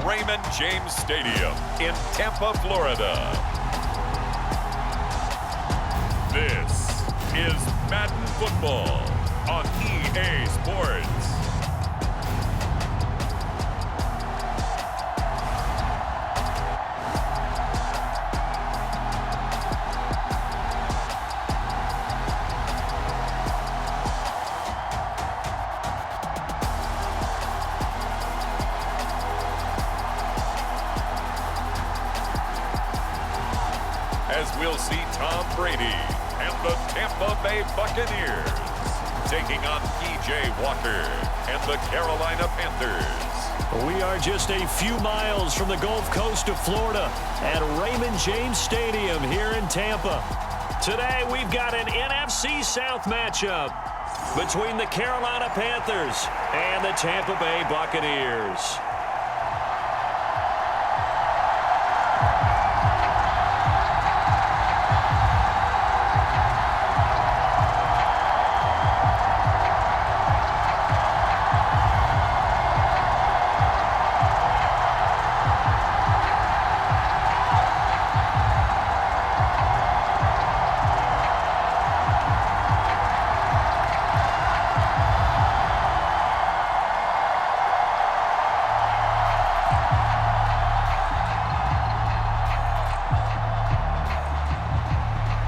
Raymond James Stadium in Tampa, Florida. This is Madden Football on EA Sports. As we'll see Tom Brady and the Tampa Bay Buccaneers taking on P.J. Walker and the Carolina Panthers. We are just a few miles from the Gulf Coast of Florida at Raymond James Stadium here in Tampa. Today we've got an NFC South matchup between the Carolina Panthers and the Tampa Bay Buccaneers.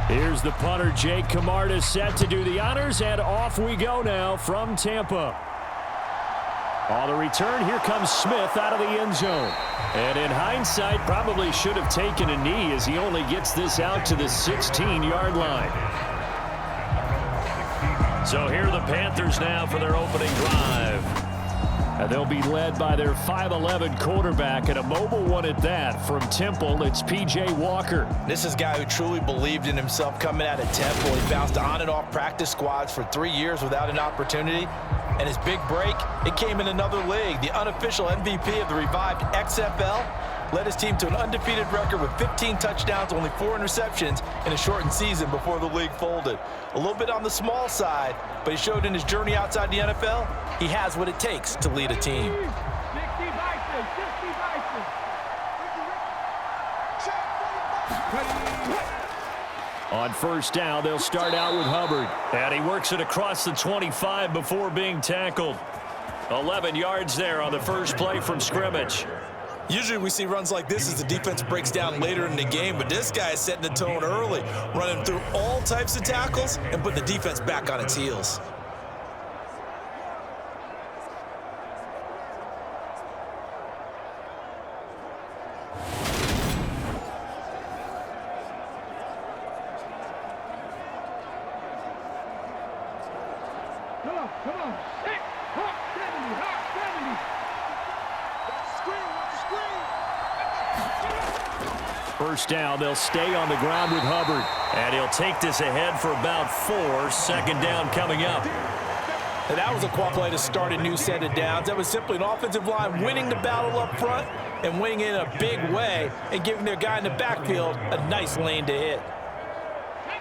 Here's the punter, Jake Camarda, set to do the honors, and off we go now from Tampa. On the return, here comes Smith out of the end zone. And in hindsight, probably should have taken a knee as he only gets this out to the 16-yard line. So here are the Panthers now for their opening drive. And they'll be led by their 5'11" quarterback, and a mobile one at that. From Temple, it's P.J. Walker. This is a guy who truly believed in himself coming out of Temple. He bounced on and off practice squads for 3 years without an opportunity. And his big break, it came in another league. The unofficial MVP of the revived XFL led his team to an undefeated record with 15 touchdowns, only 4 interceptions in a shortened season before the league folded. A little bit on the small side, but he showed in his journey outside the NFL, he has what it takes to lead a team. On first down, they'll start out with Hubbard. And he works it across the 25 before being tackled. 11 yards there on the first play from scrimmage. Usually we see runs like this as the defense breaks down later in the game, but this guy is setting the tone early, running through all types of tackles and putting the defense back on its heels. Come on. Hey, hawk 70, hawk 70. First down, they'll stay on the ground with Hubbard. And he'll take this ahead for about 4. Second down coming up. And that was a quad play to start a new set of downs. That was simply an offensive line winning the battle up front and winning in a big way and giving their guy in the backfield a nice lane to hit.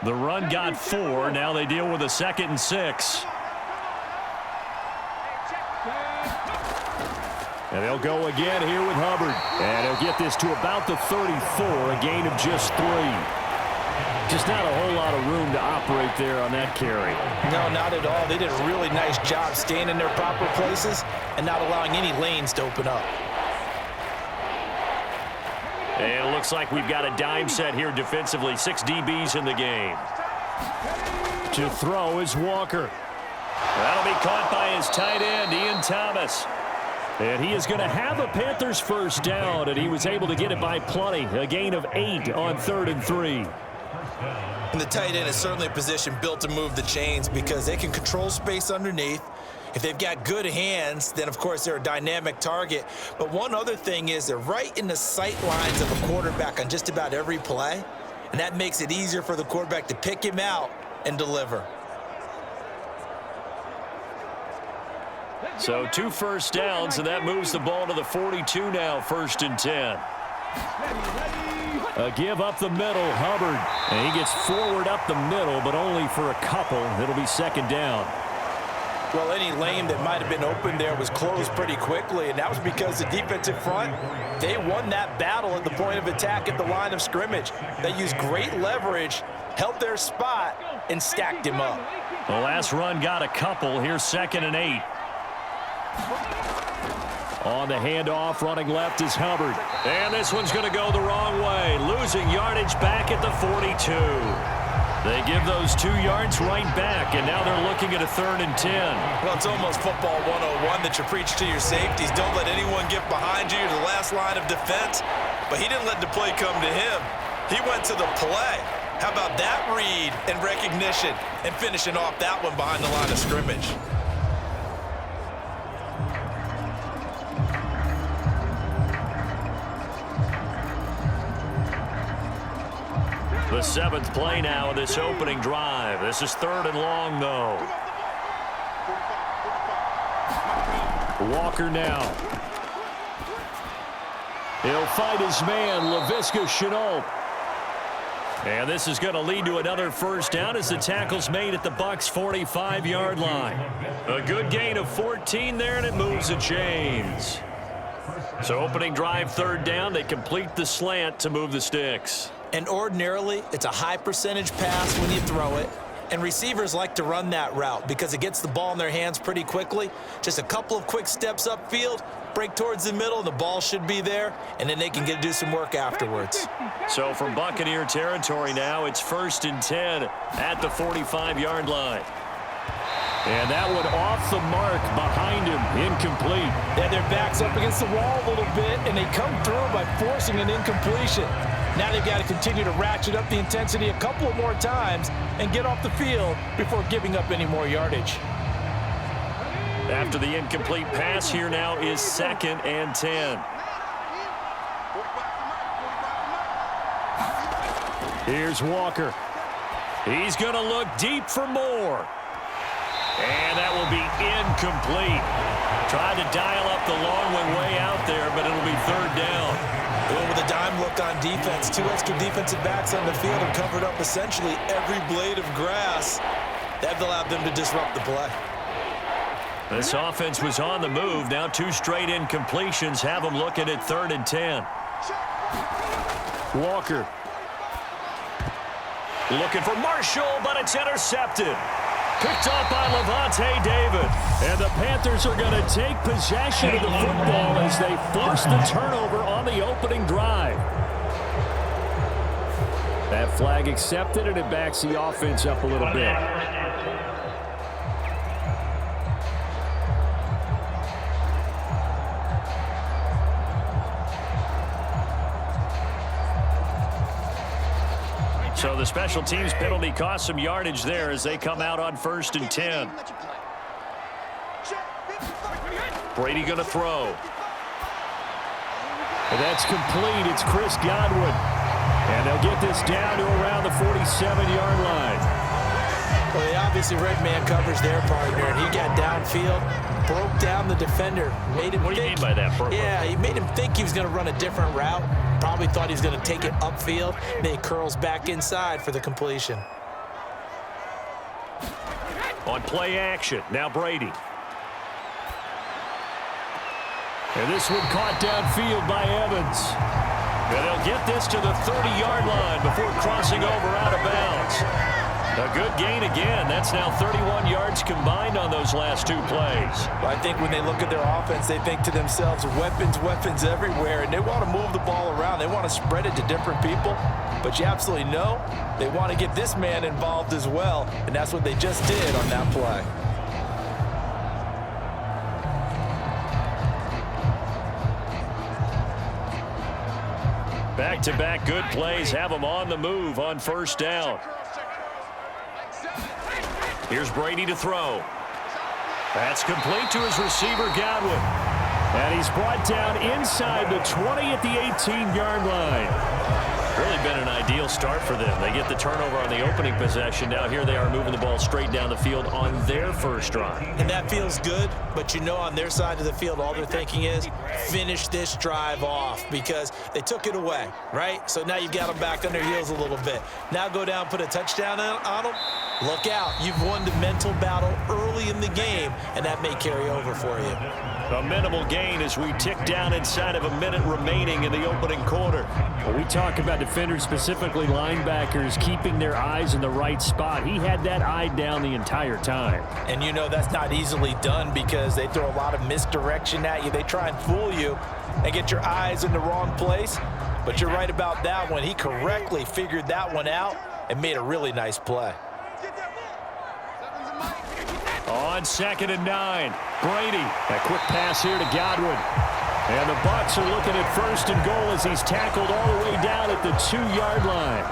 The run got 4. Now they deal with a 2nd and 6. And they'll go again here with Hubbard. And he'll get this to about the 34, a gain of just 3. Just not a whole lot of room to operate there on that carry. No, not at all. They did a really nice job staying in their proper places and not allowing any lanes to open up. And it looks like we've got a dime set here defensively. 6 DBs in the game. To throw is Walker. That'll be caught by his tight end, Ian Thomas. And he is going to have a Panthers first down, and he was able to get it by plenty. A gain of 8 on 3rd and 3. And the tight end is certainly a position built to move the chains because they can control space underneath. If they've got good hands, then, of course, they're a dynamic target. But one other thing is they're right in the sight lines of a quarterback on just about every play, and that makes it easier for the quarterback to pick him out and deliver. So 2 first downs, and that moves the ball to the 42 now, 1st and 10. A give up the middle, Hubbard. And he gets forward up the middle, but only for a couple. It'll be 2nd down. Well, any lane that might have been open there was closed pretty quickly, and that was because the defensive front, they won that battle at the point of attack at the line of scrimmage. They used great leverage, held their spot, and stacked him up. The last run got a couple. Here's 2nd and 8. On the handoff, running left is Hubbard. And this one's going to go the wrong way. Losing yardage back at the 42. They give those 2 yards right back, and now they're looking at a 3rd and 10. Well, it's almost football 101 that you preach to your safeties. Don't let anyone get behind you to the last line of defense. But he didn't let the play come to him. He went to the play. How about that read and recognition and finishing off that one behind the line of scrimmage? The 7th play now of this opening drive. This is 3rd and long, though. Walker now. He'll fight his man, Laviska Shenault. And this is going to lead to another first down as the tackle's made at the Bucs' 45-yard line. A good gain of 14 there, and it moves the chains. So opening drive, 3rd down. They complete the slant to move the sticks. And ordinarily, it's a high percentage pass when you throw it. And receivers like to run that route because it gets the ball in their hands pretty quickly. Just a couple of quick steps upfield, break towards the middle, and the ball should be there, and then they can do some work afterwards. So from Buccaneer territory now, it's 1st and 10 at the 45-yard line. And that one off the mark behind him, incomplete. They had their backs up against the wall a little bit, and they come through by forcing an incompletion. Now they've got to continue to ratchet up the intensity a couple of more times and get off the field before giving up any more yardage. After the incomplete pass, here now is 2nd and 10. Here's Walker. He's going to look deep for more. And that will be incomplete. Tried to dial up the long one way out there, but it'll be 3rd down. With a dime look on defense, 2 extra defensive backs on the field and covered up essentially every blade of grass. That allowed them to disrupt the play. This offense was on the move. Now 2 straight incompletions have them looking at 3rd and 10. Walker. Looking for Marshall, but it's intercepted. Picked up by Levante David. And the Panthers are going to take possession of the football as they force the turnover on the opening drive. That flag accepted, and it backs the offense up a little bit. So the special teams penalty cost some yardage there as they come out on 1st and 10. Brady going to throw. And that's complete. It's Chris Godwin. And they'll get this down to around the 47-yard line. Well, they obviously read man coverage their partner, and he got downfield, broke down the defender. Made him what do you mean by that? Yeah, he made him think he was going to run a different route. Probably thought he was going to take it upfield. Then he curls back inside for the completion. On play action, now Brady. And this one caught downfield by Evans. And they'll get this to the 30-yard line before crossing over out of bounds. A good gain again. That's now 31 yards combined on those last 2 plays. I think when they look at their offense, they think to themselves, weapons, weapons everywhere, and they want to move the ball around. They want to spread it to different people, but you absolutely know they want to get this man involved as well, and that's what they just did on that play. Back-to-back good plays have them on the move on 1st down. Here's Brady to throw. That's complete to his receiver, Godwin. And he's brought down inside the 20 at the 18-yard line. Really been an ideal start for them. They get the turnover on the opening possession. Now here they are moving the ball straight down the field on their first drive. And that feels good, but you know on their side of the field, all they're thinking is finish this drive off because they took it away, right? So now you've got them back on their heels a little bit. Now go down, put a touchdown on them. Look out. You've won the mental battle early in the game, and that may carry over for you. A minimal gain as we tick down inside of a minute remaining in the opening quarter. When we talk about defenders, specifically linebackers, keeping their eyes in the right spot, he had that eye down the entire time. And you know that's not easily done because they throw a lot of misdirection at you. They try and fool you and get your eyes in the wrong place. But you're right about that one. He correctly figured that one out and made a really nice play. On 2nd and 9, Brady. A quick pass here to Godwin. And the Bucs are looking at 1st and goal as he's tackled all the way down at the 2-yard line.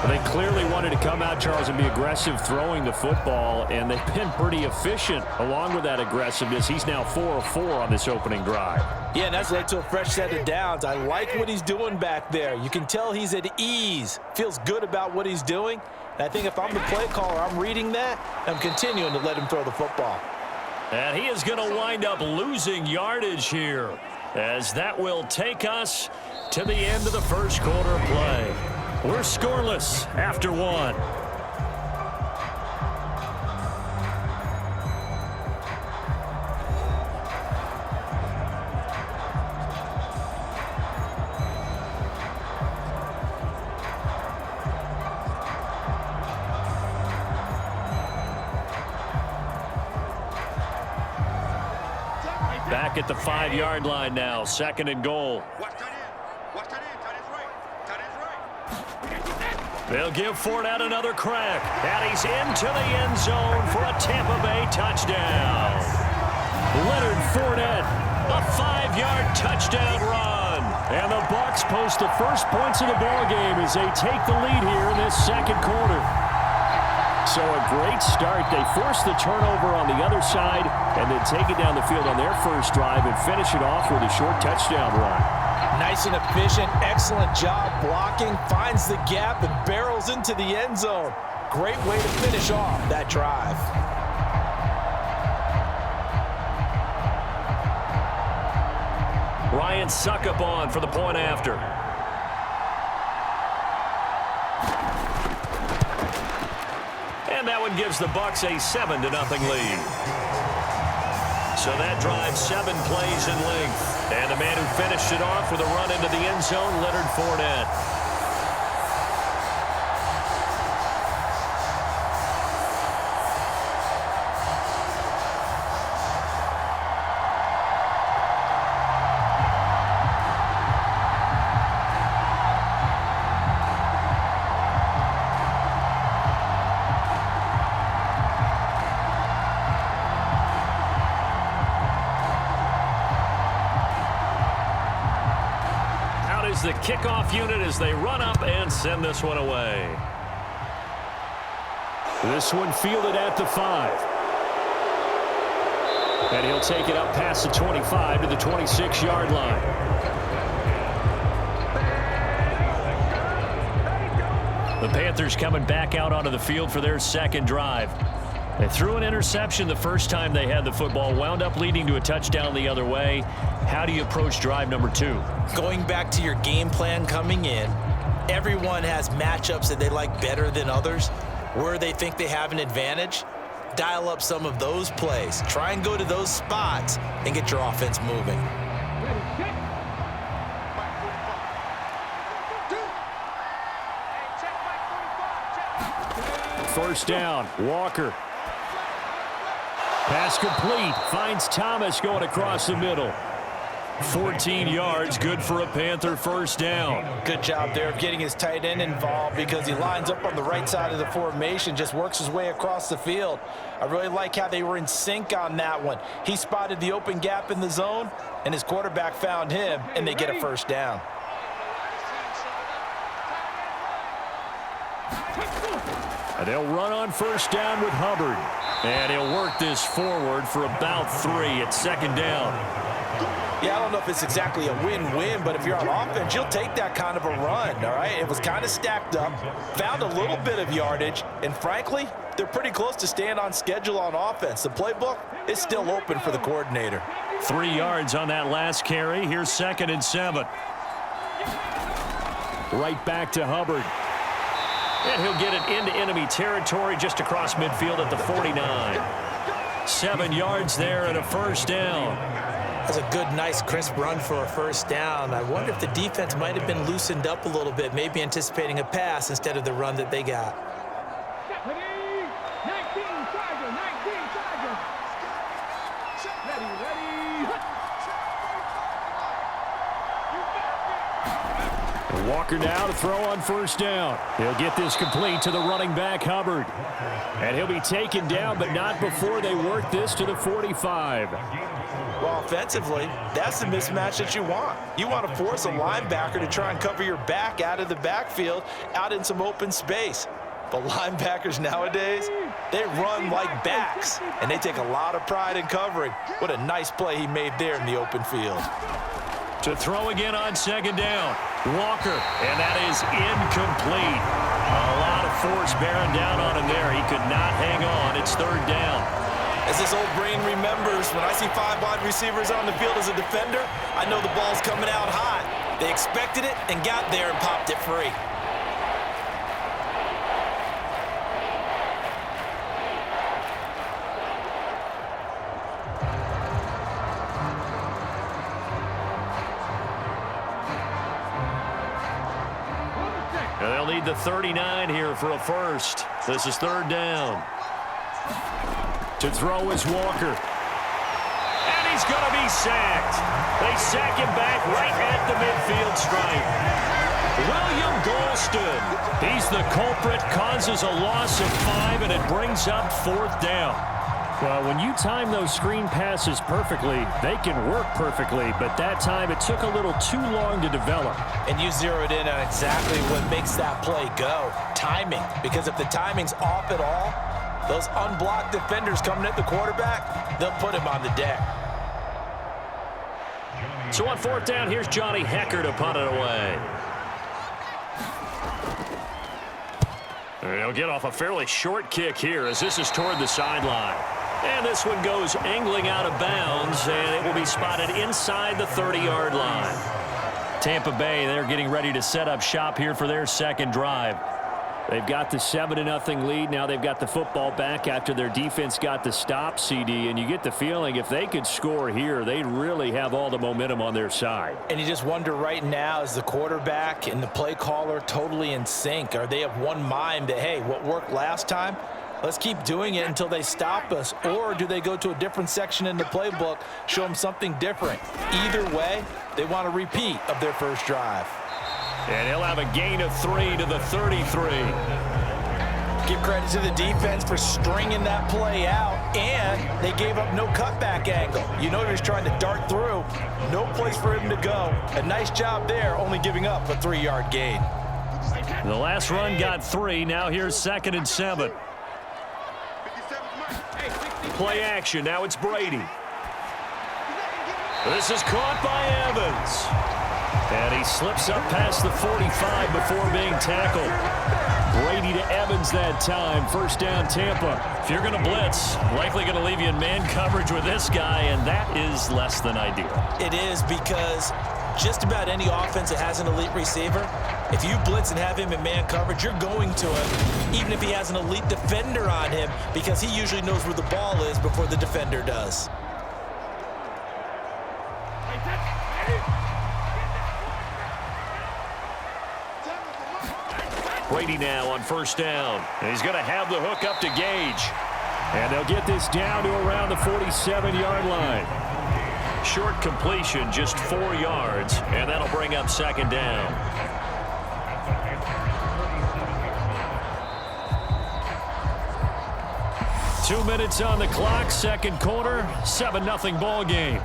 They clearly wanted to come out, Charles, and be aggressive throwing the football, and they've been pretty efficient along with that aggressiveness. He's now 4 of 4 on this opening drive. Yeah, and that's led to a fresh set of downs. I like what he's doing back there. You can tell he's at ease, feels good about what he's doing. And I think if I'm the play caller, I'm reading that, I'm continuing to let him throw the football. And he is going to wind up losing yardage here, as that will take us to the end of the first quarter of play. We're scoreless after 1. Back at the 5-yard line now, 2nd and goal. They'll give Fournette another crack, and he's into the end zone for a Tampa Bay touchdown. Leonard Fournette, a 5-yard touchdown run. And the Bucs post the first points of the ballgame as they take the lead here in this second quarter. So a great start. They force the turnover on the other side and then take it down the field on their first drive and finish it off with a short touchdown run. Nice and efficient, excellent job blocking, finds the gap and barrels into the end zone. Great way to finish off that drive. Ryan Suckup on for the point after. And that one gives the Bucs a 7-0 lead. So that drives 7 plays in length. And the man who finished it off with a run into the end zone, Leonard Fournette. The kickoff unit as they run up and send this one away. This one fielded at the 5. And he'll take it up past the 25 to the 26-yard line. The Panthers coming back out onto the field for their second drive. They threw an interception the first time they had the football, wound up leading to a touchdown the other way. How do you approach drive number 2? Going back to your game plan coming in, everyone has matchups that they like better than others. Where they think they have an advantage, dial up some of those plays. Try and go to those spots and get your offense moving. First down, Walker. Pass complete, finds Thomas going across the middle. 14 yards, good for a Panther first down. Good job there of getting his tight end involved because he lines up on the right side of the formation, just works his way across the field. I really like how they were in sync on that one. He spotted the open gap in the zone, and his quarterback found him, and they get a first down. And they'll run on first down with Hubbard. And he'll work this forward for about 3 at second down. Yeah, I don't know if it's exactly a win-win, but if you're on offense, you'll take that kind of a run, all right? It was kind of stacked up, found a little bit of yardage, and frankly, they're pretty close to staying on schedule on offense. The playbook is still open for the coordinator. 3 yards on that last carry. Here's 2nd and 7. Right back to Hubbard. And he'll get it into enemy territory just across midfield at the 49. 7 yards there and a first down. That's a good, nice, crisp run for a first down. I wonder if the defense might have been loosened up a little bit, maybe anticipating a pass instead of the run that they got. Ready, 19 Charger, 19 Charger. Ready, Walker now to throw on first down. He'll get this complete to the running back, Hubbard. And he'll be taken down, but not before they work this to the 45. Well, offensively, that's the mismatch that you want. You want to force a linebacker to try and cover your back out of the backfield, out in some open space. But linebackers nowadays, they run like backs, and they take a lot of pride in covering. What a nice play he made there in the open field. To throw again on second down. Walker, and that is incomplete. A lot of force bearing down on him there. He could not hang on. It's third down. As this old brain remembers, when I see 5 wide receivers on the field as a defender, I know the ball's coming out hot. They expected it and got there and popped it free. And they'll need the 39 here for a first. This is third down. To throw is Walker. And he's going to be sacked. They sack him back right at the midfield stripe. William Golston. He's the culprit, causes a loss of 5, and it brings up fourth down. Well, when you time those screen passes perfectly, they can work perfectly, but that time it took a little too long to develop. And you zeroed in on exactly what makes that play go. Timing. Because if the timing's off at all, those unblocked defenders coming at the quarterback, they'll put him on the deck. So on fourth down, here's Johnny Hecker to punt it away. And he'll get off a fairly short kick here as this is toward the sideline. And this one goes angling out of bounds, and it will be spotted inside the 30-yard line. Tampa Bay, they're getting ready to set up shop here for their second drive. They've got the 7-0 lead. Now they've got the football back after their defense got the stop, CD. And you get the feeling if they could score here, they'd really have all the momentum on their side. And you just wonder right now, is the quarterback and the play caller totally in sync? Are they of one mind that, hey, what worked last time, let's keep doing it until they stop us? Or do they go to a different section in the playbook, show them something different? Either way, they want a repeat of their first drive. And he'll have a gain of 3 to the 33. Give credit to the defense for stringing that play out, and they gave up no cutback angle. You know he was trying to dart through. No place for him to go. A nice job there, only giving up a 3-yard gain. The last run got 3. Now here's 2nd and 7. Play action. Now it's Brady. This is caught by Evans. And he slips up past the 45 before being tackled. Brady to Evans that time. First down, Tampa. If you're going to blitz, likely going to leave you in man coverage with this guy, and that is less than ideal. It is, because just about any offense that has an elite receiver, if you blitz and have him in man coverage, you're going to him, even if he has an elite defender on him, because he usually knows where the ball is before the defender does. Brady now on first down. And he's going to have the hook up to Gage. And they'll get this down to around the 47-yard line. Short completion, just 4 yards, and that'll bring up second down. Two minutes on the clock, second quarter, 7-0 ball game.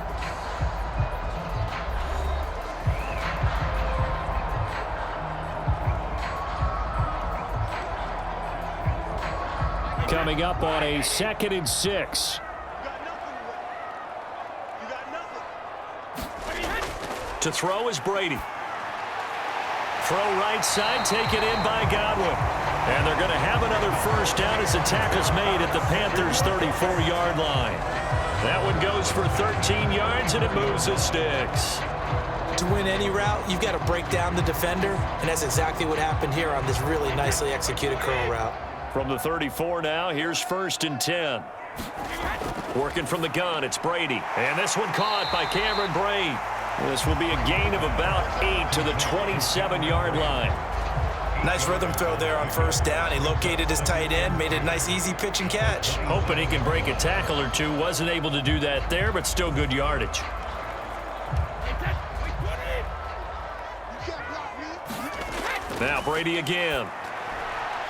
Coming up on a 2nd and 6. To throw is Brady. Throw right side, taken in by Godwin. And they're going to have another first down as the tackle's made at the Panthers' 34-yard line. That one goes for 13 yards, and it moves the sticks. to win any route, you've got to break down the defender, and that's exactly what happened here on this really nicely executed curl route. From the 34 now, here's 1st and 10. Working from the gun, it's Brady. And this one caught by Cameron Brate. This will be a gain of about 8 to the 27-yard line. Nice rhythm throw there on 1st down. He located his tight end, made it a nice easy pitch and catch. Hoping he can break a tackle or two. Wasn't able to do that there, but still good yardage. Now Brady again.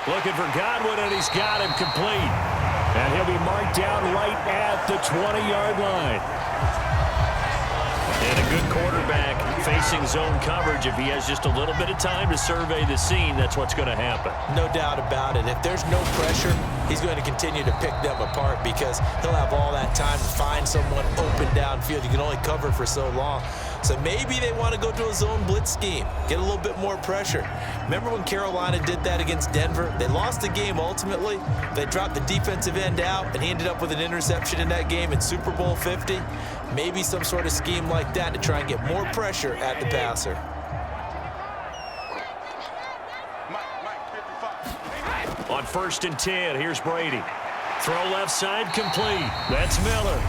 Looking for Godwin, and he's got him complete. And he'll be marked down right at the 20-yard line. And a good quarterback facing zone coverage. If he has just a little bit of time to survey the scene, that's what's going to happen. No doubt about it. If there's no pressure, he's going to continue to pick them apart because he'll have all that time to find someone open downfield. You can only cover for so long. So maybe they want to go to a zone blitz scheme, get a little bit more pressure. Remember when Carolina did that against Denver? They lost the game ultimately. They dropped the defensive end out, and he ended up with an interception in that game in Super Bowl 50. Maybe some sort of scheme like that to try and get more pressure at the passer. On 1st and 10, here's Brady. Throw left side, complete. That's Miller.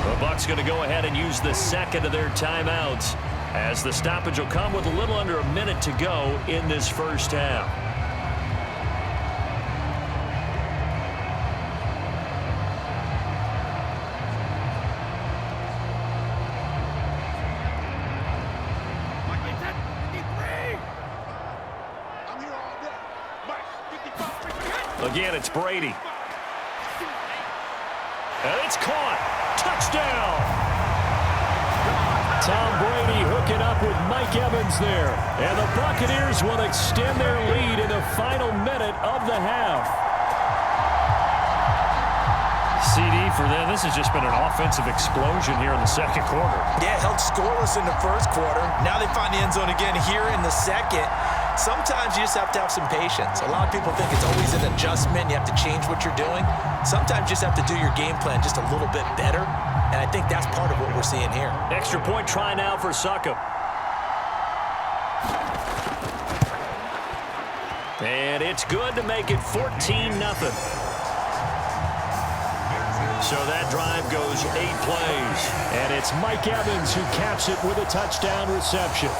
The Bucs going to go ahead and use the 2nd of their timeouts as the stoppage will come with a little under a minute to go in this 1st half. Again, it's Brady. And it's caught. Touchdown. Tom Brady hooking up with Mike Evans there. And the Buccaneers will extend their lead in the final minute of the half. CD for them. This has just been an offensive explosion here in the 2nd quarter. Yeah, held scoreless in the 1st quarter. Now they find the end zone again here in the 2nd. Sometimes you just have to have some patience. A lot of people think it's always an adjustment. You have to change what you're doing. Sometimes you just have to do your game plan just a little bit better. And I think that's part of what we're seeing here. Extra point try now for Succop. And it's good to make it 14-0. So that drive goes 8 plays. And it's Mike Evans who caps it with a touchdown reception.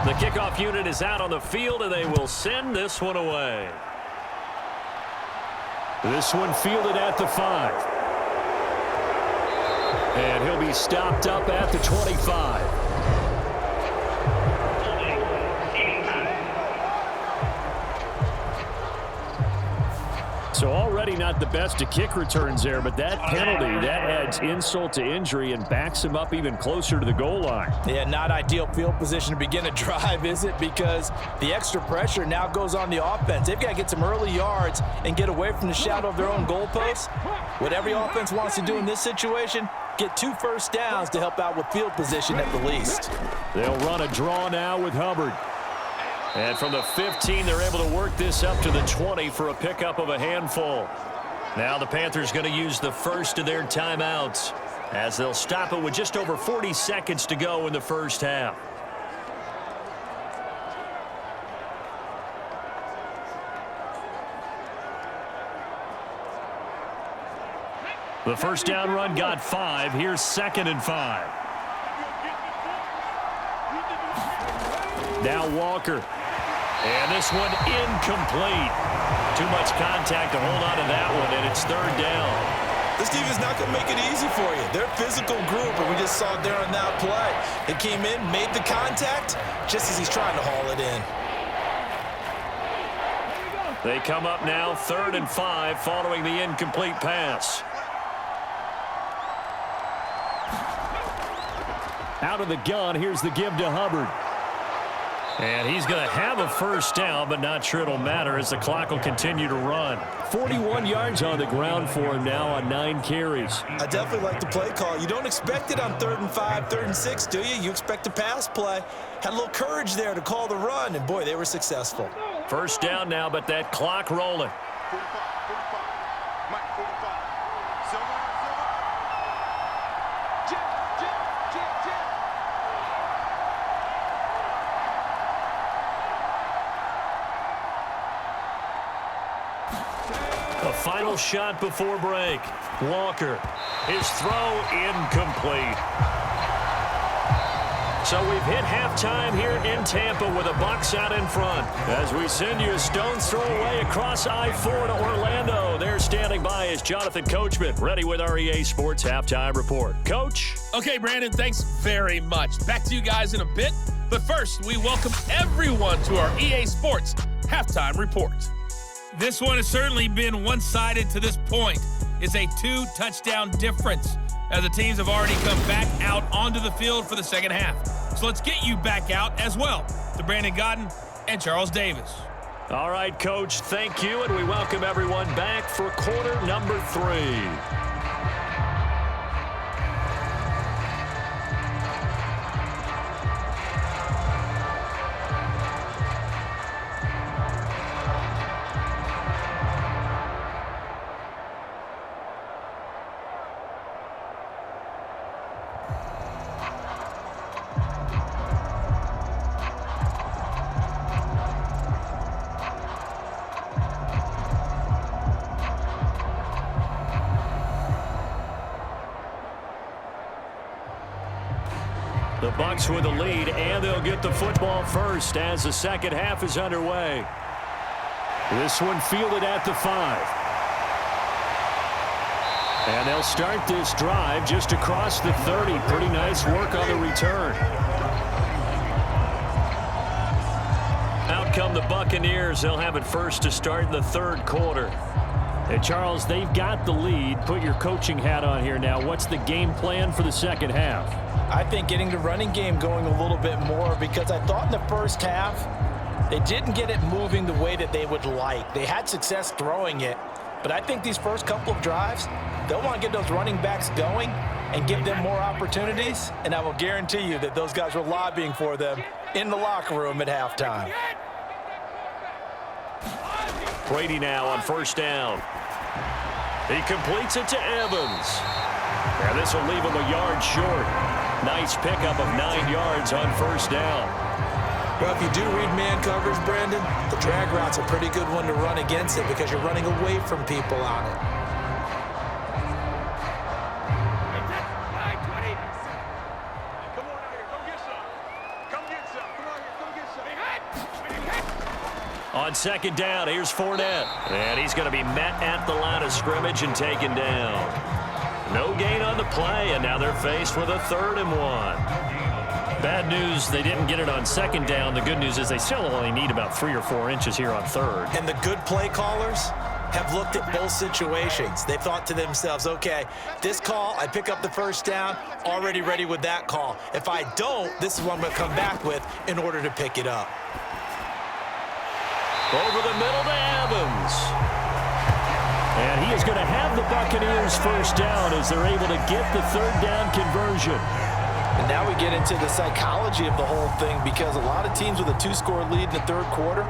The kickoff unit is out on the field, and they will send this one away. This one fielded at the 5. And he'll be stopped up at the 25. So already not the best to kick returns there, but that penalty, that adds insult to injury and backs him up even closer to the goal line. Yeah, not ideal field position to begin a drive, is it? Because the extra pressure now goes on the offense. They've got to get some early yards and get away from the shadow of their own goalposts. What every offense wants to do in this situation, get 2 first downs to help out with field position at the least. They'll run a draw now with Hubbard. And from the 15, they're able to work this up to the 20 for a pickup of a handful. Now the Panthers going to use the 1st of their timeouts as they'll stop it with just over 40 seconds to go in the 1st half. The 1st down run got 5. Here's 2nd and 5. Now Walker. And this one incomplete. Too much contact to hold on to that one, and it's 3rd down. This team is not going to make it easy for you. They're a physical group, and we just saw it there on that play. They came in, made the contact, just as he's trying to haul it in. They come up now 3rd and 5 following the incomplete pass. Out of the gun, here's the give to Hubbard. And he's going to have a first down, but not sure it'll matter as the clock will continue to run. 41 yards on the ground for him now on 9 carries. I definitely like the play call. You don't expect it on 3rd and 5, 3rd and 6, do you? You expect a pass play. Had a little courage there to call the run, and boy, they were successful. First down now, but that clock rolling. A final shot before break. Walker, his throw incomplete. So we've hit halftime here in Tampa with the Bucs out in front. As we send you a stone's throw away across I-4 to Orlando. There standing by is Jonathan Coachman, ready with our EA Sports Halftime Report. Coach? Okay, Brandon, thanks very much. Back to you guys in a bit. But first, we welcome everyone to our EA Sports Halftime Report. This one has certainly been one-sided to this point. It's a 2-touchdown difference as the teams have already come back out onto the field for the second half. So let's get you back out as well to Brandon Godden and Charles Davis. All right, Coach, thank you, and we welcome everyone back for quarter number 3. The Bucs with the lead, and they'll get the football first as the second half is underway. This one fielded at the 5. And they'll start this drive just across the 30. Pretty nice work on the return. Out come the Buccaneers. They'll have it first to start in the 3rd quarter. And Charles, they've got the lead. Put your coaching hat on here now. What's the game plan for the second half? I think getting the running game going a little bit more, because I thought in the first half they didn't get it moving the way that they would like. They had success throwing it, but I think these first couple of drives, they'll want to get those running backs going and give them more opportunities, and I will guarantee you that those guys were lobbying for them in the locker room at halftime. Brady now on first down. He completes it to Evans. And this will leave him a yard short. Nice pickup of 9 yards on first down. Well, if you do read man coverage, Brandon, the drag route's a pretty good one to run against it because you're running away from people on it. On second down, here's Fournette. And he's going to be met at the line of scrimmage and taken down. No gain on the play, and now they're faced with a 3rd and 1. Bad news, they didn't get it on second down. The good news is they still only need about 3 or 4 inches here on 3rd. And the good play callers have looked at both situations. They thought to themselves, okay, this call, I pick up the first down, already ready with that call. If I don't, this is what I'm going to come back with in order to pick it up. Over the middle to Evans. And he is going to have the Buccaneers first down as they're able to get the 3rd down conversion. And now we get into the psychology of the whole thing, because a lot of teams with a 2-score lead in the 3rd quarter,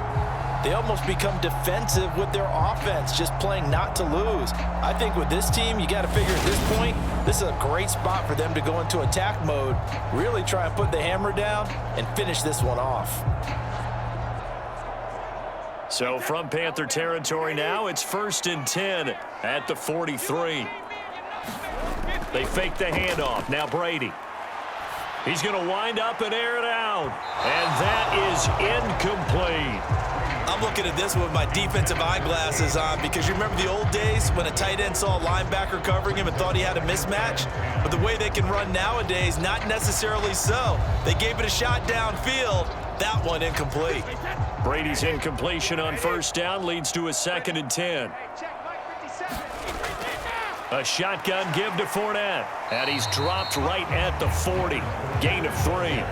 they almost become defensive with their offense, just playing not to lose. I think with this team, you got to figure at this point, this is a great spot for them to go into attack mode, really try and put the hammer down and finish this one off. So from Panther territory now, it's 1st and 10 at the 43. They fake the handoff. Now Brady. He's going to wind up and air it out. And that is incomplete. I'm looking at this with my defensive eyeglasses on, because you remember the old days when a tight end saw a linebacker covering him and thought he had a mismatch? But the way they can run nowadays, not necessarily so. They gave it a shot downfield, That one incomplete. Brady's incompletion on first down leads to a 2nd and 10. A shotgun give to Fournette. And he's dropped right at the 40. Gain of 3.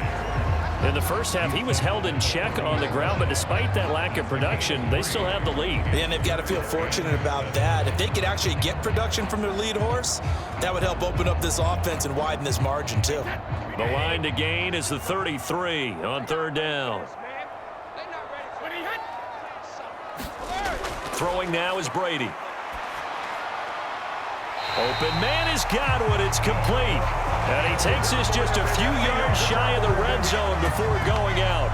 In the first half, he was held in check on the ground, but despite that lack of production, they still have the lead. And they've got to feel fortunate about that. If they could actually get production from their lead horse, that would help open up this offense and widen this margin, too. The line to gain is the 33 on 3rd down. Throwing now is Brady. Open man is Godwin. It's complete. And he takes this just a few yards shy of the red zone before going out.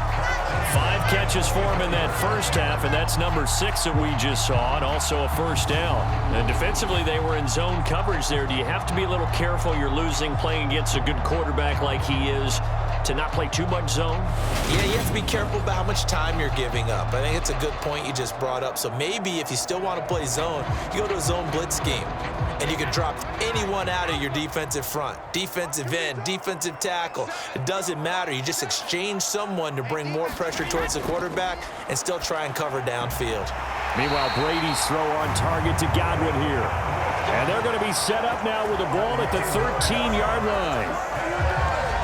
5 catches for him in that first half, and that's number 6 that we just saw, and also a first down. And defensively, they were in zone coverage there. Do you have to be a little careful? You're losing playing against a good quarterback like he is, to not play too much zone? Yeah, you have to be careful about how much time you're giving up. I think it's a good point you just brought up. So maybe if you still want to play zone, you go to a zone blitz scheme, and you can drop anyone out of your defensive front, defensive end, defensive tackle. It doesn't matter. You just exchange someone to bring more pressure towards the quarterback and still try and cover downfield. Meanwhile, Brady's throw on target to Godwin here. And they're going to be set up now with the ball at the 13-yard line.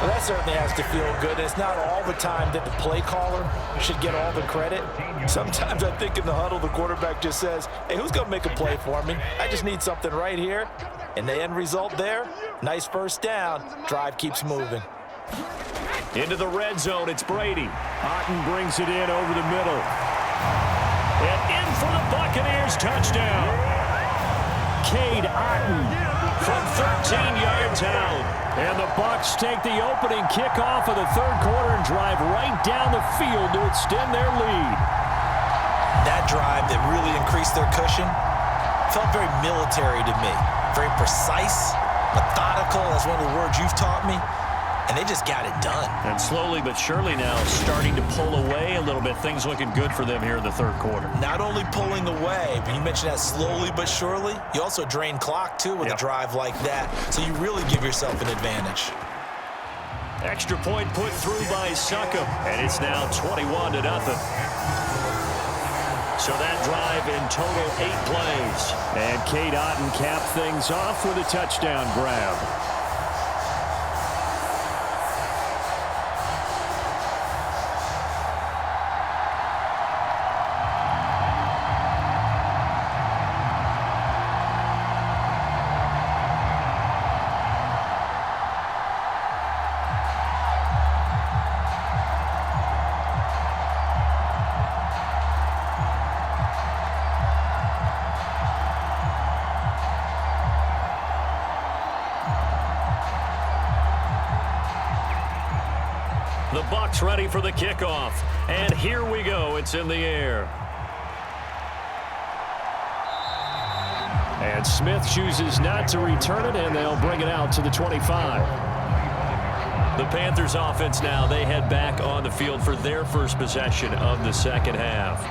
Well, that certainly has to feel good. It's not all the time that the play caller should get all the credit. Sometimes I think in the huddle, the quarterback just says, hey, who's going to make a play for me? I just need something right here. And the end result there, nice first down. Drive keeps moving. Into the red zone, it's Brady. Otten brings it in over the middle. And in for the Buccaneers, touchdown. Cade Otten from 13 yards out. And the Bucs take the opening kickoff of the 3rd quarter and drive right down the field to extend their lead. That drive that really increased their cushion felt very military to me. Very precise, methodical, that's one of the words you've taught me. And they just got it done. And slowly but surely now starting to pull away a little bit. Things looking good for them here in the 3rd quarter. Not only pulling away, but you mentioned that slowly but surely. You also drain clock, too, with a drive like that. So you really give yourself an advantage. Extra point put through by Succop. And it's now 21-0. So that drive in total 8 plays. And Cade Otten capped things off with a touchdown grab. The Bucs ready for the kickoff. And here we go. It's in the air. And Smith chooses not to return it, and they'll bring it out to the 25. The Panthers offense now, they head back on the field for their first possession of the 2nd half.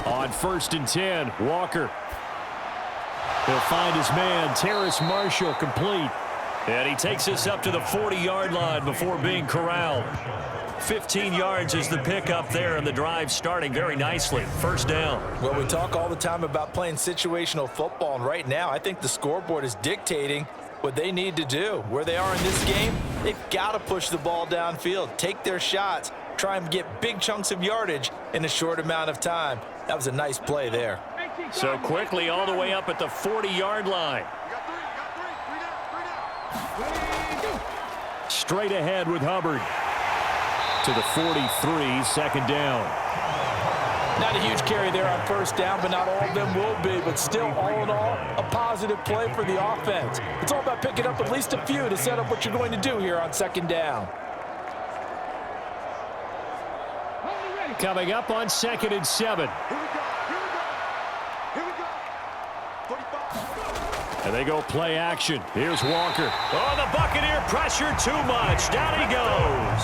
On 1st and 10, Walker. He'll find his man, Terrace Marshall, complete. And he takes this up to the 40-yard line before being corralled. 15 yards is the pickup there, and the drive starting very nicely. First down. Well, we talk all the time about playing situational football, and right now I think the scoreboard is dictating what they need to do. Where they are in this game, they've got to push the ball downfield, take their shots, try and get big chunks of yardage in a short amount of time. That was a nice play there. So quickly all the way up at the 40-yard line. Straight ahead with Hubbard. To the 43, 2nd down. Not a huge carry there on first down, but not all of them will be. But still, all in all, a positive play for the offense. It's all about picking up at least a few to set up what you're going to do here on 2nd down. Coming up on 2nd and 7. And they go play action. Here's Walker. Oh, the Buccaneer pressure too much. Down he goes.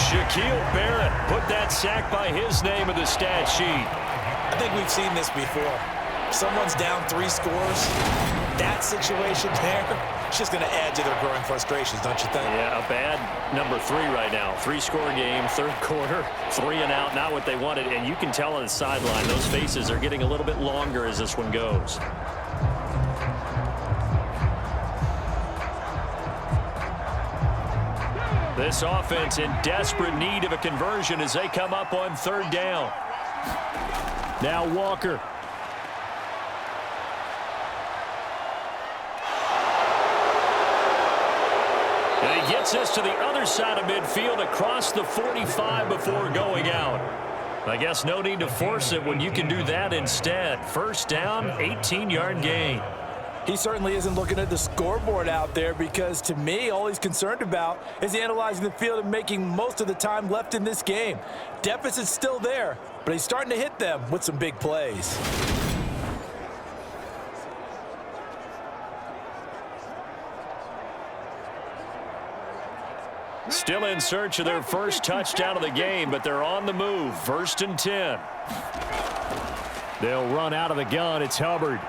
Shaquille Barrett put that sack by his name in the stat sheet. I think we've seen this before. Someone's down 3 scores. That situation there, it's just going to add to their growing frustrations, don't you think? Yeah, a bad number 3 right now. 3-score game, 3rd quarter, 3 and out, not what they wanted. And you can tell on the sideline, those faces are getting a little bit longer as this one goes. This offense in desperate need of a conversion as they come up on 3rd down. Now Walker. And he gets this to the other side of midfield across the 45 before going out. I guess no need to force it when you can do that instead. 1st down, 18-yard gain. He certainly isn't looking at the scoreboard out there because, to me, all he's concerned about is analyzing the field and making most of the time left in this game. Deficit's still there, but he's starting to hit them with some big plays. Still in search of their first touchdown of the game, but they're on the move. 1st and 10. They'll run out of the gun. It's Hubbard.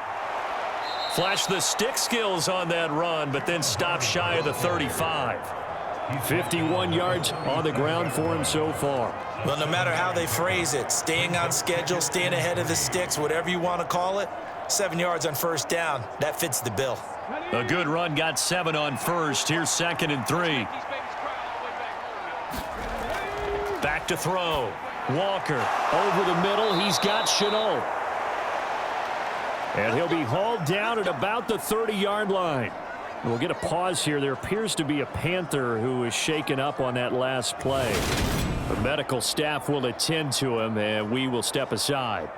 Flash the stick skills on that run, but then stop shy of the 35. 51 yards on the ground for him so far. Well, no matter how they phrase it, staying on schedule, staying ahead of the sticks, whatever you want to call it, 7 yards on 1st down, that fits the bill. A good run got 7 on 1st. Here's 2nd and 3. Back to throw. Walker over the middle. He's got Chenault. And he'll be hauled down at about the 30-yard line. We'll get a pause here. There appears to be a Panther who is shaken up on that last play. The medical staff will attend to him, and we will step aside.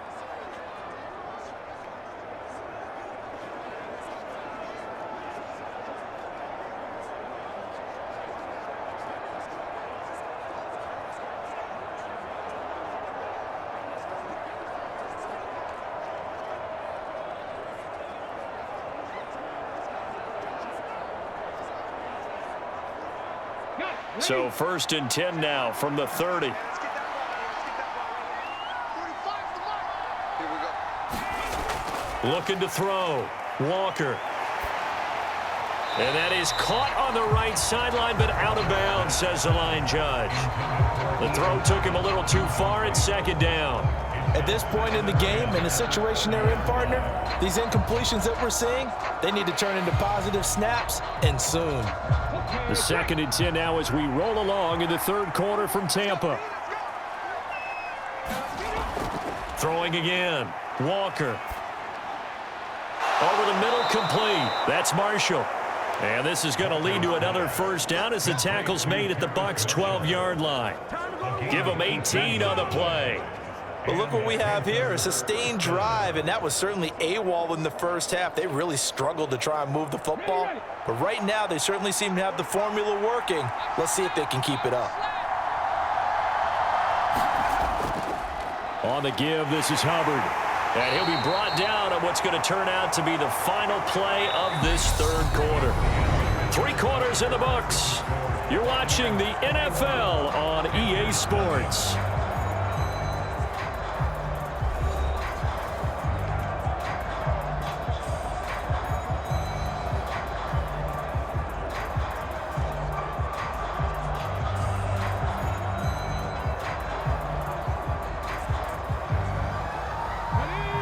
So 1st and 10 now from the 30. Looking to throw. Walker. And that is caught on the right sideline, but out of bounds, says the line judge. The throw took him a little too far. It's 2nd down. At this point in the game, in the situation they're in, partner, these incompletions that we're seeing, they need to turn into positive snaps, and soon. The 2nd and 10 now as we roll along in the 3rd quarter from Tampa. Throwing again. Walker. Over the middle, complete. That's Marshall. And this is going to lead to another 1st down as the tackle's made at the Bucs' 12-yard line. Give them 18 on the play. But look what we have here, a sustained drive, and that was certainly AWOL in the 1st half. They really struggled to try and move the football. But right now, they certainly seem to have the formula working. Let's see if they can keep it up. On the give, this is Hubbard. And he'll be brought down on what's going to turn out to be the final play of this 3rd quarter. 3 quarters in the books. You're watching the NFL on EA Sports.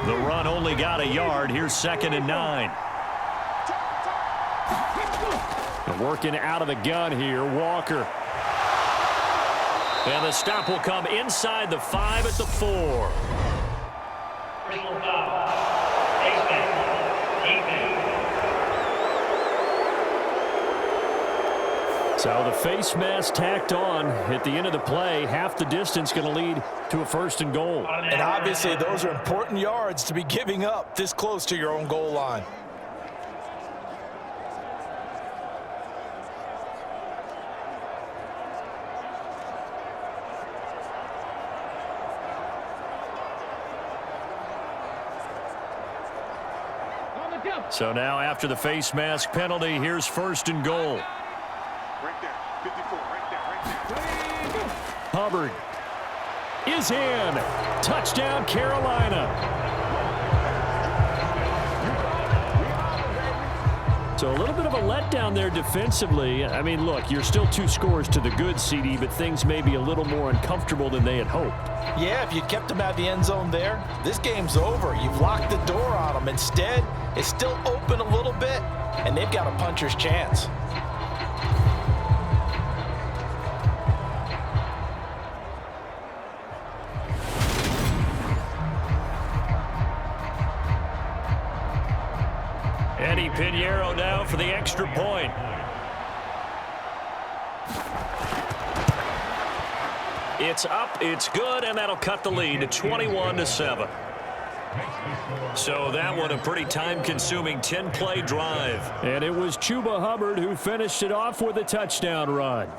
The run only got a yard. Here's 2nd and 9. Working out of the gun here, Walker. And the stop will come inside the 5 at the 4. So the face mask tacked on at the end of the play. Half the distance going to lead to a 1st and goal. And obviously those are important yards to be giving up this close to your own goal line. So now after the face mask penalty, here's 1st and goal. Right there. 54. Right there. Hubbard is in. Touchdown, Carolina. So a little bit of a letdown there defensively. I mean, look, you're still 2 scores to the good, CD, but things may be a little more uncomfortable than they had hoped. Yeah, if you kept them out of the end zone there, this game's over. You've locked the door on them. Instead, it's still open a little bit, and they've got a puncher's chance. Eddie Pinheiro now for the extra point. It's up, it's good, and that'll cut the lead to 21-7. So that one a pretty time-consuming 10-play drive. And it was Chuba Hubbard who finished it off with a touchdown run.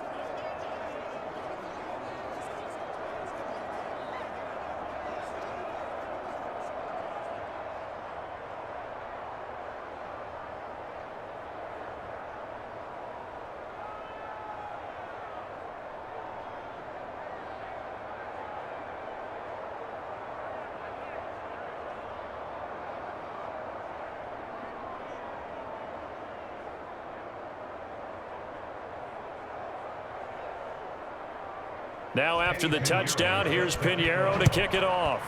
Now after the touchdown, here's Pinheiro to kick it off.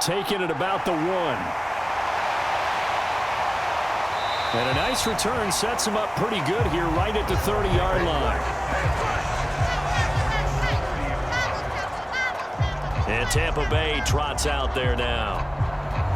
Taking it about the 1. And a nice return sets him up pretty good here right at the 30-yard line. And Tampa Bay trots out there now.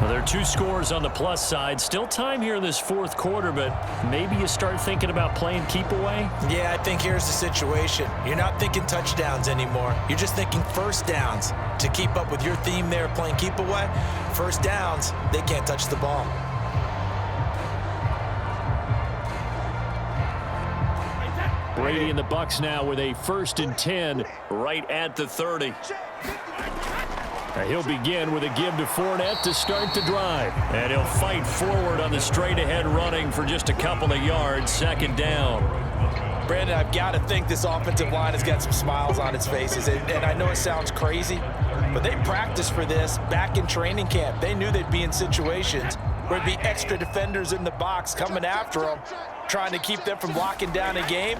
Well, there are 2 scores on the plus side. Still time here in this 4th quarter, but maybe you start thinking about playing keep away? Yeah, I think here's the situation. You're not thinking touchdowns anymore. You're just thinking first downs. To keep up with your theme there, playing keep away, first downs, they can't touch the ball. Brady and the Bucs now with a 1st and 10 Right at the 30. He'll begin with a give to Fournette to start the drive. And he'll fight forward on the straight-ahead running for just a couple of yards. 2nd down. Brandon, I've got to think this offensive line has got some smiles on its faces. And I know it sounds crazy, but they practiced for this back in training camp. They knew they'd be in situations where there'd be extra defenders in the box coming after them, trying to keep them from locking down a game.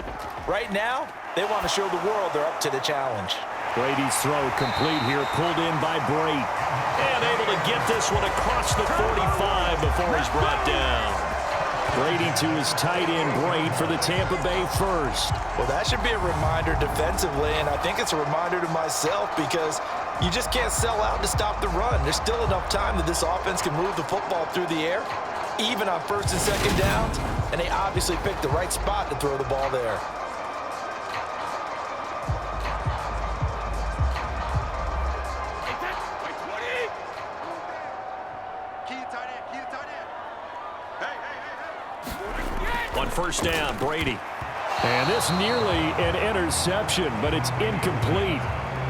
Right now, they want to show the world they're up to the challenge. Brady's throw complete here, pulled in by Brate. And able to get this one across the 45 before he's brought down. Brady to his tight end, Brate, for the Tampa Bay first. Well, that should be a reminder defensively, and I think it's a reminder to myself because you just can't sell out to stop the run. There's still enough time that this offense can move the football through the air, even on 1st and 2nd downs, and they obviously picked the right spot to throw the ball there. On 1st down, Brady. And this nearly an interception, but it's incomplete.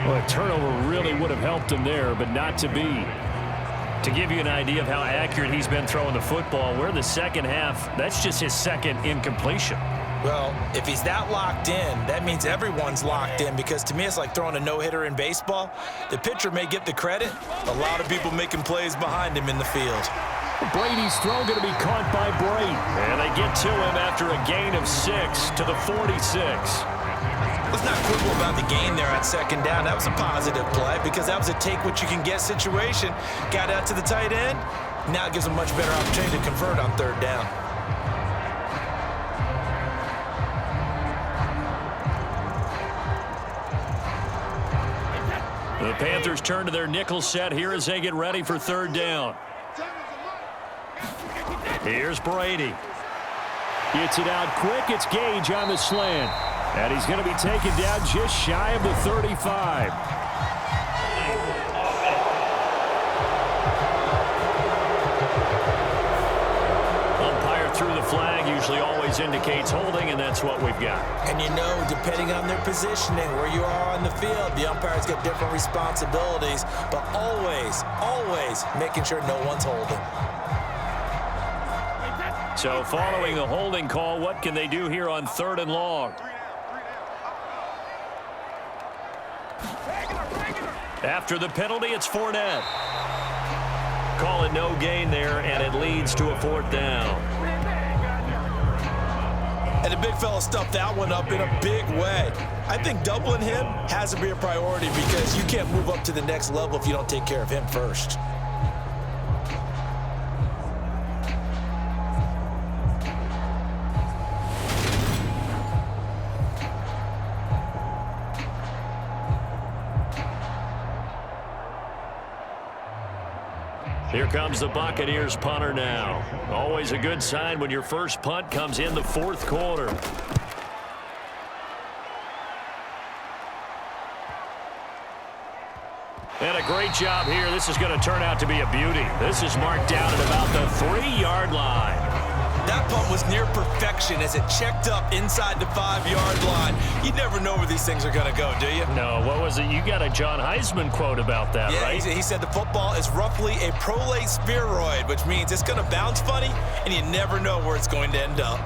Well, a turnover really would have helped him there, but not to be. To give you an idea of how accurate he's been throwing the football, we're in the 2nd half. That's just his 2nd incompletion. Well, if he's that locked in, that means everyone's locked in, because to me it's like throwing a no-hitter in baseball. The pitcher may get the credit, a lot of people making plays behind him in the field. Brady's throw going to be caught by Brate. And they get to him after a gain of 6 to the 46. Let's not quibble about the gain there on 2nd down. That was a positive play because that was a take-what-you-can-get situation. Got out to the tight end. Now it gives them much better opportunity to convert on 3rd down. The Panthers turn to their nickel set here as they get ready for 3rd down. Here's Brady. Gets it out quick. It's Gage on the slant. And he's going to be taken down just shy of the 35. Umpire threw the flag usually always indicates holding, and that's what we've got. And you know, depending on their positioning, where you are on the field, the umpires get different responsibilities, but always, always making sure no one's holding. So following the holding call, what can they do here on 3rd and long? After the penalty, it's Fournette. Call it no gain there, and it leads to a 4th down. And the big fella stuffed that one up in a big way. I think doubling him has to be a priority because you can't move up to the next level if you don't take care of him first. Here comes the Buccaneers punter now. Always a good sign when your first punt comes in the 4th quarter. And a great job here. This is going to turn out to be a beauty. This is marked down at about the 3-yard line. That punt was near perfection as it checked up inside the 5-yard line. You never know where these things are going to go, do you? No, what was it? You got a John Heisman quote about that, yeah, right? He said the football is roughly a prolate spheroid, which means it's going to bounce funny, and you never know where it's going to end up.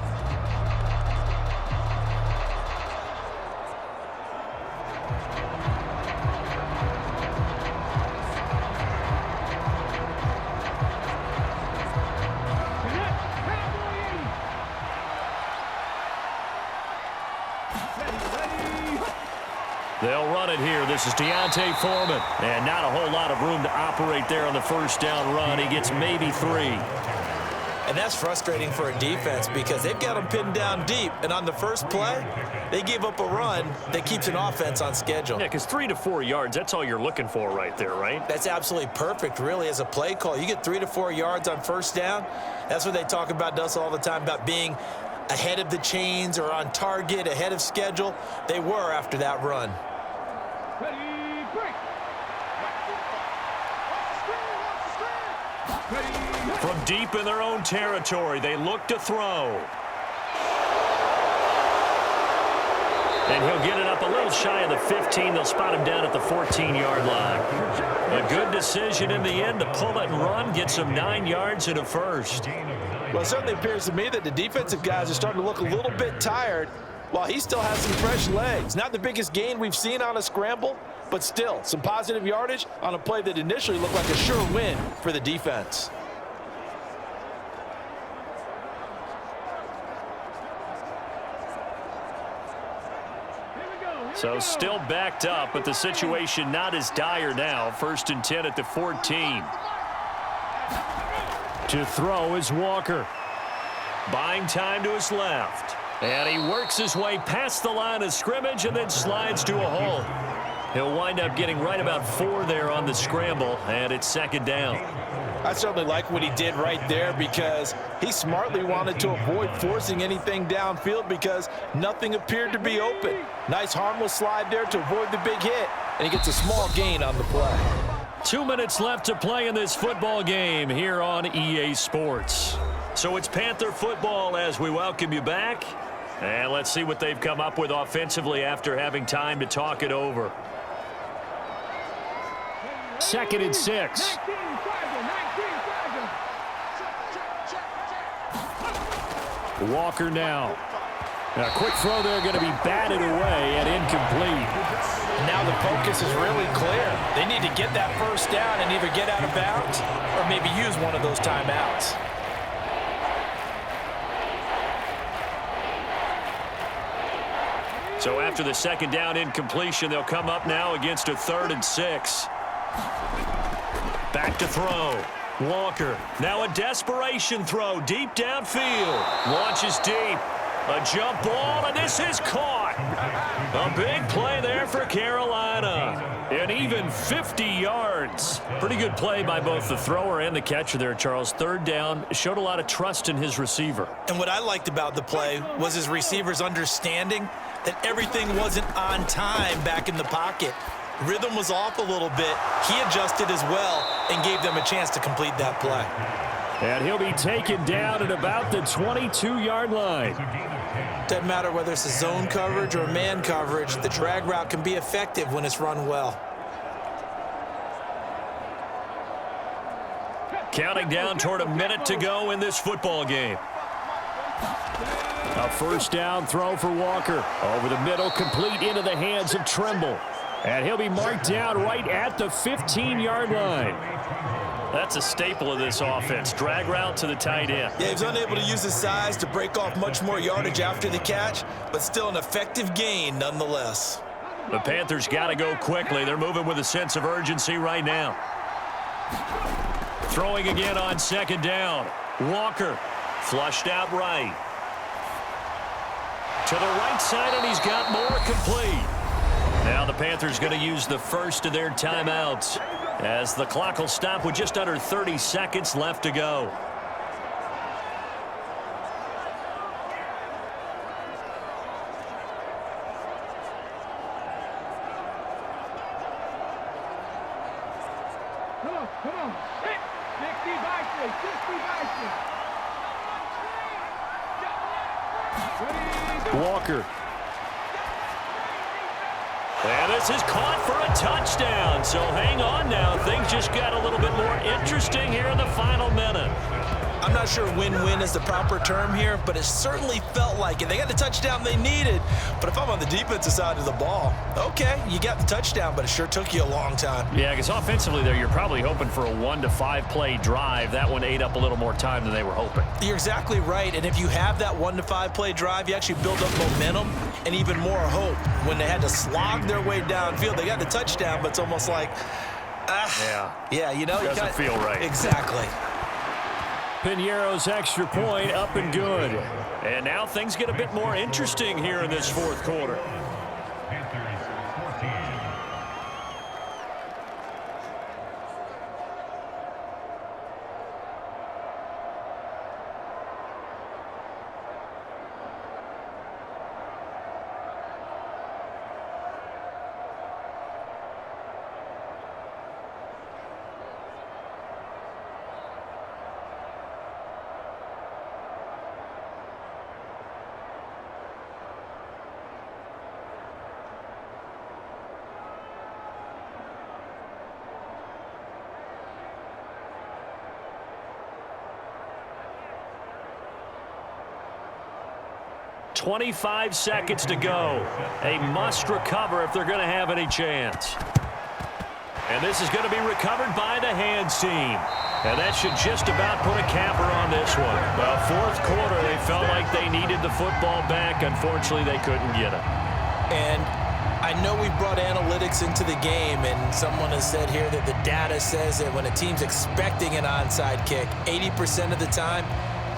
They'll run it here. This is Deontay Foreman. And not a whole lot of room to operate there on the first down run. He gets maybe 3. And that's frustrating for a defense because they've got them pinned down deep. And on the first play, they give up a run that keeps an offense on schedule. Yeah, because 3 to 4 yards, that's all you're looking for right there, right? That's absolutely perfect, really, as a play call. You get 3 to 4 yards on first down. That's what they talk about, Dustin, all the time, about being ahead of the chains or on target, ahead of schedule. They were after that run. Ready, break. From deep in their own territory, they look to throw. And he'll get it up a little shy of the 15. They'll spot him down at the 14-yard line. A good decision in the end to pull it and run, get some 9 yards and a first. Well, it certainly appears to me that the defensive guys are starting to look a little bit tired while he still has some fresh legs. Not the biggest gain we've seen on a scramble, but still some positive yardage on a play that initially looked like a sure win for the defense. So still backed up, but the situation not as dire now. 1st and 10 at the 14. To throw is Walker. Buying time to his left. And he works his way past the line of scrimmage and then slides to a hole. He'll wind up getting right about 4 there on the scramble, and it's 2nd down. I certainly like what he did right there because he smartly wanted to avoid forcing anything downfield because nothing appeared to be open. Nice harmless slide there to avoid the big hit, and he gets a small gain on the play. 2 minutes left to play in this football game here on EA Sports. So it's Panther football as we welcome you back. And let's see what they've come up with offensively after having time to talk it over. 2nd and 6. Walker now. A quick throw there going to be batted away and incomplete. Now the focus is really clear. They need to get that first down and either get out of bounds or maybe use one of those timeouts. So after the 2nd down incompletion, they'll come up now against a 3rd and 6. Back to throw. Walker. Now a desperation throw deep downfield. Launches deep. A jump ball, and this is caught. A big play there for Carolina. And even 50 yards. Pretty good play by both the thrower and the catcher there, Charles. 3rd down. Showed a lot of trust in his receiver. And what I liked about the play was his receiver's understanding that everything wasn't on time back in the pocket. Rhythm was off a little bit. He adjusted as well and gave them a chance to complete that play. And he'll be taken down at about the 22-yard line. Doesn't matter whether it's a zone coverage or man coverage, the drag route can be effective when it's run well. Counting down toward a minute to go in this football game. A first down throw for Walker. Over the middle, complete into the hands of Trimble. And he'll be marked down right at the 15-yard line. That's a staple of this offense. Drag route to the tight end. Yeah, he was unable to use his size to break off much more yardage after the catch, but still an effective gain nonetheless. The Panthers got to go quickly. They're moving with a sense of urgency right now. Throwing again on second down. Walker flushed out right. To the right side, and he's got more complete. Now the Panthers going to use the first of their timeouts as the clock will stop with just under 30 seconds left to go. Come on. 60 by 60. Walker. And this is caught for a touchdown. So hang on now. Things just got a little bit more interesting here in the final minute. I'm not sure win-win is the proper term here, but it certainly felt like it. They got the touchdown they needed, but if I'm on the defensive side of the ball, okay, you got the touchdown, but it sure took you a long time. Yeah, because offensively there, you're probably hoping for a 1 to 5 play drive. That one ate up a little more time than they were hoping. You're exactly right, and if you have that 1 to 5 play drive, you actually build up momentum and even more hope. When they had to slog their way downfield, they got the touchdown, but it's almost like, yeah, you know, doesn't feel right. Exactly. Piñeiro's extra point up and good. And now things get a bit more interesting here in this fourth quarter. 25 seconds to go. A must recover if they're going to have any chance. And this is going to be recovered by the hands team. And that should just about put a capper on this one. Well, fourth quarter, they felt like they needed the football back. Unfortunately, they couldn't get it. And I know we brought analytics into the game, and someone has said here that the data says that when a team's expecting an onside kick, 80% of the time,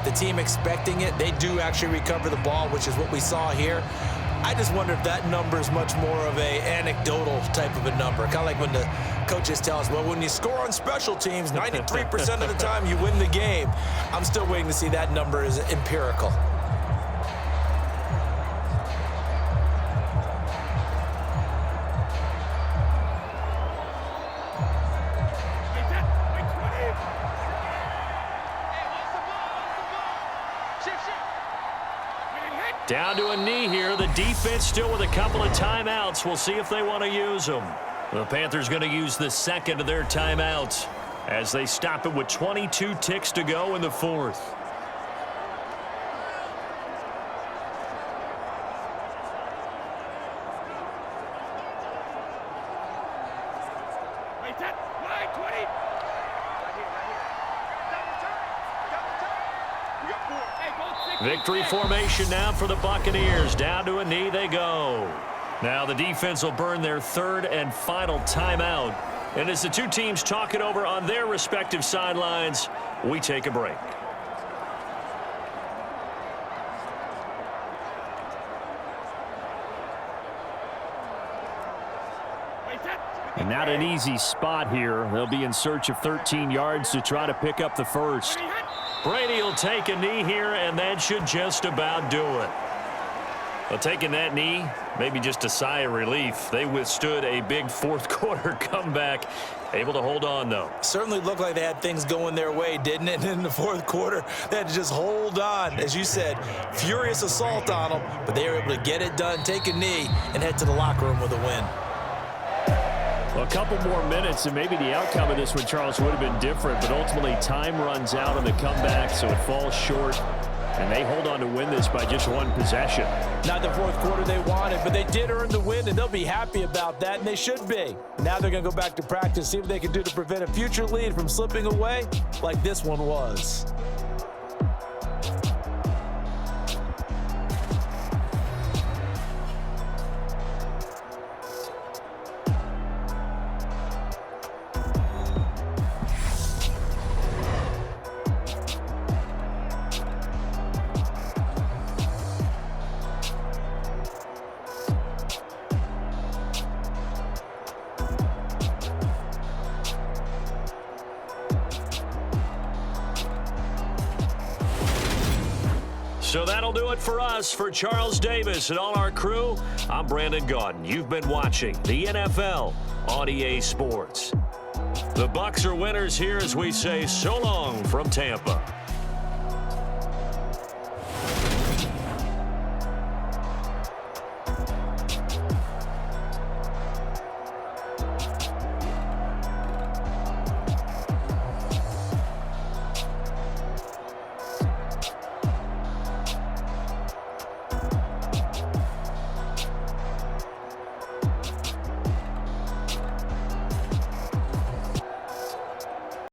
the team expecting it, they do actually recover the ball, which is what we saw here. I just wonder if that number is much more of a anecdotal type of a number. Kind of like when the coaches tell us, well, when you score on special teams, 93% of the time you win the game. I'm still waiting to see that number is empirical. Down to a knee here. The defense still with a couple of timeouts. We'll see if they want to use them. The Panthers going to use the second of their timeouts as they stop it with 22 ticks to go in the fourth. Victory formation now for the Buccaneers. Down to a knee they go. Now the defense will burn their third and final timeout. And as the two teams talk it over on their respective sidelines, we take a break. And not an easy spot here. They'll be in search of 13 yards to try to pick up the first. Brady will take a knee here, and that should just about do it. Well, taking that knee, maybe just a sigh of relief. They withstood a big fourth-quarter comeback. Able to hold on, though. Certainly looked like they had things going their way, didn't it? In the fourth quarter, they had to just hold on. As you said, furious assault on them, but they were able to get it done, take a knee, and head to the locker room with a win. Well, a couple more minutes, and maybe the outcome of this one, Charles, would have been different, but ultimately time runs out on the comeback, so it falls short. And they hold on to win this by just one possession. Not the fourth quarter they wanted, but they did earn the win, and they'll be happy about that, and they should be. Now they're going to go back to practice, see what they can do to prevent a future lead from slipping away like this one was. So that'll do it for us. For Charles Davis and all our crew, I'm Brandon Gaudin. You've been watching the NFL on EA Sports. The Bucs are winners here as we say so long from Tampa.